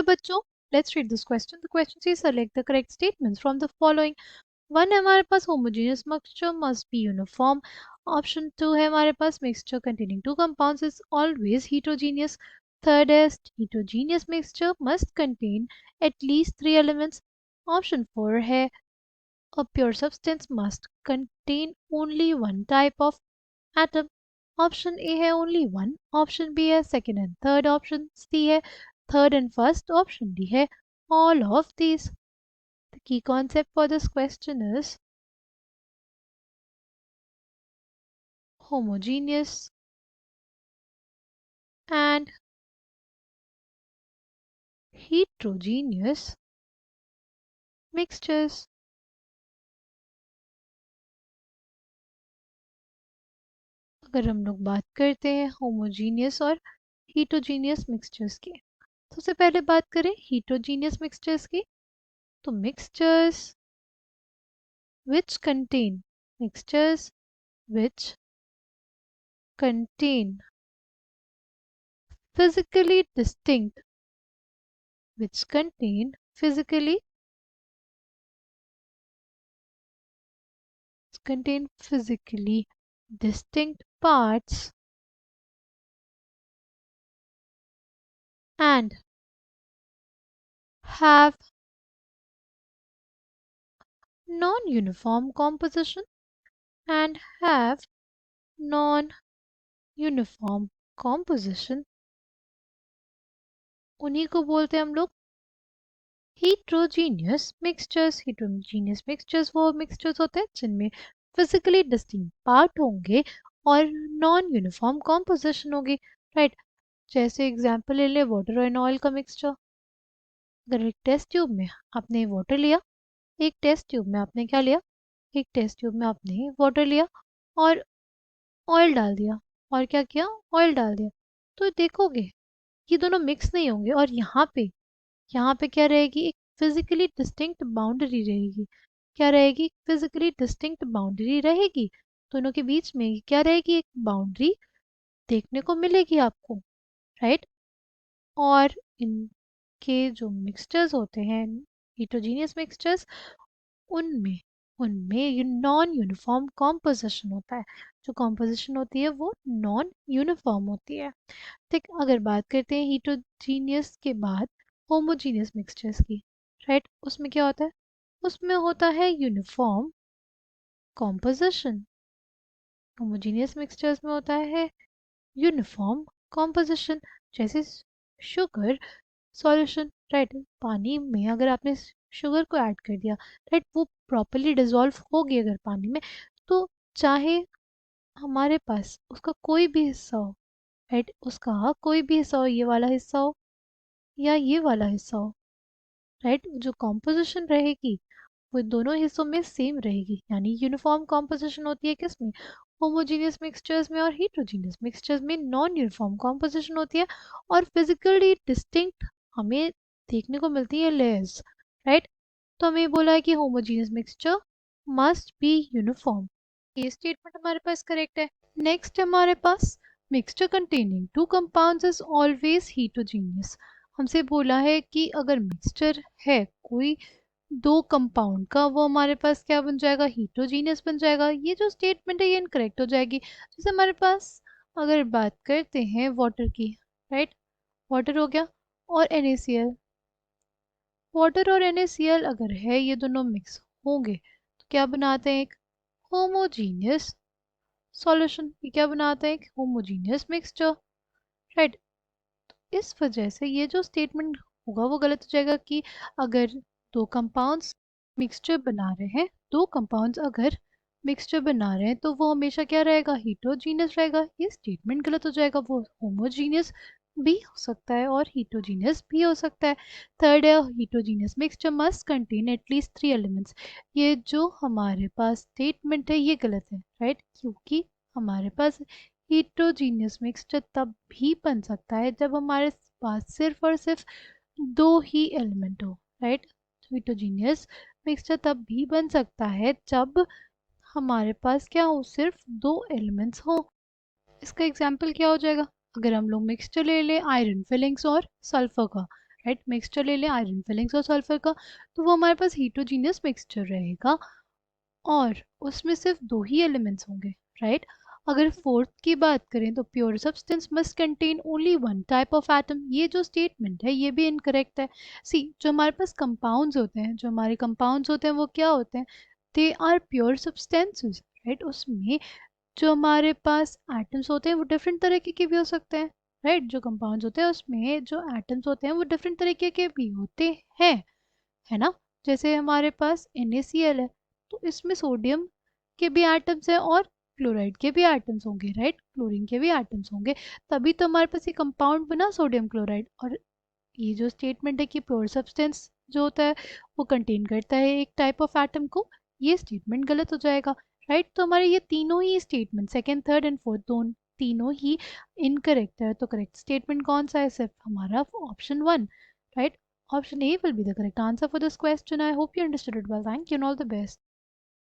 बच्चों, let's read this question. The question says select the correct statements from the following. One है हमारे पास homogeneous mixture must be uniform. Option two है हमारे पास mixture containing two compounds is always heterogeneous. Third है heterogeneous mixture must contain at least three elements. Option four है a pure substance must contain only one type of atom. Option A है only one. Option B है second and third. Option C है third and first. Option D है all of these. The key concept for this question is homogeneous and heterogeneous mixtures. अगर हम लोग बात करते हैं होमोजीनियस और हीटोजीनियस मिक्सचर्स की, सबसे पहले बात करें हीटोजीनियस मिक्सचर्स की, तो which contain mixtures which contain physically distinct which contain physically distinct parts and have non-uniform composition and have non-uniform composition, उन्हीं को बोलते हैं हम लोग heterogeneous mixtures. heterogeneous mixtures वो mixtures होते हैं जिनमें physically distinct part होंगे और नॉन यूनिफॉर्म कॉम्पोजिशन होगी. राइट, जैसे एग्जांपल ले लें वाटर एंड ऑयल का मिक्सचर. अगर एक टेस्ट ट्यूब में आपने वाटर लिया, एक टेस्ट ट्यूब में आपने क्या लिया, एक टेस्ट ट्यूब में आपने वाटर लिया और ऑयल डाल दिया, और क्या किया, ऑयल डाल दिया, तो देखोगे ये दोनों मिक्स नहीं होंगे. और यहाँ पे क्या रहेगी, एक फिजिकली डिस्टिंक्ट बाउंड्री रहेगी. क्या रहेगी, फिजिकली डिस्टिंक्ट बाउंड्री रहेगी. दोनों के बीच में क्या रहेगी, एक बाउंड्री देखने को मिलेगी आपको. राइट, और इनके जो मिक्सचर्स होते हैं हीटरोजीनियस मिक्सचर्स, उनमें उनमें नॉन यूनिफॉर्म कॉम्पोजिशन होता है. जो कॉम्पोजिशन होती है वो नॉन यूनिफॉर्म होती है. ठीक, अगर बात करते हैं हीटरोजीनियस के बाद होमोजीनियस मिक्सचर्स की, राइट, उसमें क्या होता है, उसमें होता है यूनिफॉर्म कॉम्पोजिशन. होमोजीनियस मिक्सचर्स में होता है यूनिफॉर्म कॉम्पोजिशन. जैसे शुगर सॉल्यूशन, राइट, पानी में अगर आपने शुगर को ऐड कर दिया, राइट, वो प्रॉपरली डिजॉल्व होगी अगर पानी में, तो चाहे हमारे पास उसका कोई भी हिस्सा हो, राइट, उसका कोई भी हिस्सा हो, ये वाला हिस्सा हो या ये वाला हिस्सा हो, राइट, जो कॉम्पोजिशन रहेगी वो दोनों हिस्सों में सेम रहेगी. यानी यूनिफॉर्म कॉम्पोजिशन होती है किसमें, होमोजीनियस मिक्सचर्स में. और हीटरोजीनियस मिक्सचर्स में नॉन यूनिफॉर्म कॉम्पोजिशन होती है और फिजिकली डिस्टिंक्ट हमें देखने को मिलती है लेयर्स. राइट, तो हमें बोला है कि homogeneous mixture must be uniform. ये स्टेटमेंट हमारे पास करेक्ट है. नेक्स्ट हमारे पास mixture containing two compounds is always heterogeneous. हमसे बोला है कि अगर मिक्सचर है कोई दो कंपाउंड का, वो हमारे पास क्या बन जाएगा, हीटरोजीनियस बन जाएगा. ये जो स्टेटमेंट है ये इनकरेक्ट हो जाएगी. जैसे हमारे पास अगर बात करते हैं वाटर की, राइट, वाटर हो गया और NaCl. वाटर और NaCl अगर है ये दोनों मिक्स होंगे तो क्या बनाते हैं, एक होमोजीनियस सॉल्यूशन. ये क्या बनाते हैं, एक होमोजीनियस मिक्सचर. राइट, इस वजह से ये जो स्टेटमेंट होगा वो गलत हो जाएगा कि अगर दो कंपाउंड्स मिक्सचर बना रहे हैं, दो कंपाउंड्स अगर मिक्सचर बना रहे हैं तो वो हमेशा क्या रहेगा, हीटरोजीनियस रहेगा. ये स्टेटमेंट गलत हो जाएगा. वो होमोजीनियस भी हो सकता है और हीटरोजीनियस भी हो सकता है. थर्ड है heterogeneous mixture must contain at least three elements. ये जो हमारे पास स्टेटमेंट है ये गलत है. राइट, क्योंकि हमारे पास हीटरोजीनियस मिक्सचर तब भी बन सकता है जब हमारे पास सिर्फ और सिर्फ दो ही एलिमेंट हो. राइट, हीटरोजीनियस मिक्सचर तब भी बन सकता है जब हमारे पास क्या हो, सिर्फ दो एलिमेंट्स हो. इसका एग्जाम्पल क्या हो जाएगा, अगर हम लोग मिक्सचर ले लें आयरन फिलिंग्स और सल्फर का, राइट। मिक्सचर ले लें आयरन फिलिंग्स और सल्फर का, तो वो हमारे पास हीटरोजीनियस मिक्सचर रहेगा और उसमें सिर्फ दो ही एलिमेंट्स होंगे, राइट। अगर फोर्थ की बात करें तो pure substance must contain only one type of atom, ये जो स्टेटमेंट है ये भी इनकरेक्ट है। सी, जो हमारे पास कंपाउंड्स होते हैं, जो हमारे कंपाउंड्स होते हैं वो क्या होते हैं, they are pure substances, right. उसमें जो हमारे पास एटम्स होते हैं वो डिफरेंट तरीके के भी हो सकते हैं, राइट। जो कंपाउंड्स होते हैं उसमें जो एटम्स होते हैं वो डिफरेंट तरीके के भी होते हैं, है ना। जैसे हमारे पास NaCl है, तो इसमें सोडियम के भी एटम्स हैं और क्लोराइड के भी एटम्स होंगे, राइट, क्लोरीन के भी एटम्स होंगे, तभी तो हमारे पास ये कंपाउंड बना सोडियम क्लोराइड। और ये जो स्टेटमेंट है कि प्योर सब्सटेंस जो होता है वो कंटेन करता है एक टाइप ऑफ एटम को, ये स्टेटमेंट गलत हो जाएगा, राइट। तो हमारे ये तीनों ही statement, second third and fourth, दोनों तीनों ही इनकरेक्ट है। तो करेक्ट स्टेटमेंट कौन सा है, सिर्फ हमारा option one, right. Option A will be the correct answer for this question. I hope you understood it well. Thank you and all the best.